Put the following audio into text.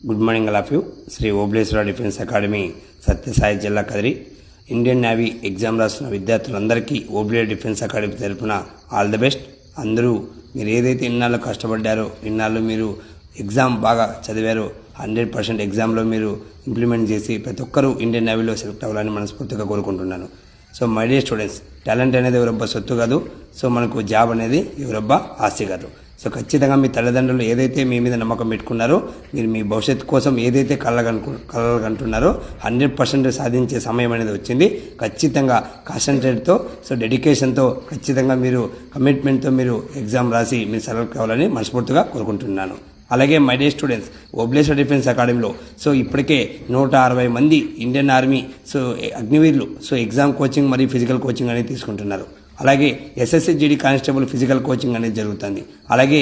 Good morning all of you. Shri Obleshwara defence academy Sathya Sai జిల్లా Kadiri. Indian navy exam రాస్తున్న విద్యార్థులందరికీ Oble defence academy తరపున ఆల్ ది బెస్ట్. అందరూ మీరు ఏదైతే ఇన్నాళ్ళు కష్టపడ్డారో, ఇన్నాళ్ళు మీరు ఎగ్జామ్ బాగా చదివారో 100% ఎగ్జామ్లో మీరు ఇంప్లిమెంట్ చేసి ప్రతి ఒక్కరూ ఇండియన్ నేవీలో సెలెక్ట్ అవ్వాలని మనస్ఫూర్తిగా కోరుకుంటున్నాను. So my dear students, talent అనేది ఎవరబ్బా సొత్తు కాదు. సో మనకు జాబ్ అనేది ఎవరబ్బా ఆస్తి కాదు. సో ఖచ్చితంగా మీ తల్లిదండ్రులు ఏదైతే మీ మీద నమ్మకం పెట్టుకున్నారో, మీరు మీ భవిష్యత్తు కోసం ఏదైతే కలగంటున్నారో 100% సాధించే సమయం అనేది వచ్చింది. ఖచ్చితంగా కాన్సన్ట్రేట్తో, సో డెడికేషన్తో, ఖచ్చితంగా మీరు కమిట్మెంట్తో మీరు ఎగ్జామ్ రాసి మీరు సెలెక్ట్ కావాలని మనస్ఫూర్తిగా కోరుకుంటున్నాను. అలాగే my dear students, Obleshwara defence అకాడమీలో సో ఇప్పటికే 160 మంది ఇండియన్ ఆర్మీ సో అగ్నివీరులు సో ఎగ్జామ్ కోచింగ్ మరియు ఫిజికల్ కోచింగ్ అనేది తీసుకుంటున్నారు. అలాగే SSC GD constable physical coaching అనేది జరుగుతుంది. అలాగే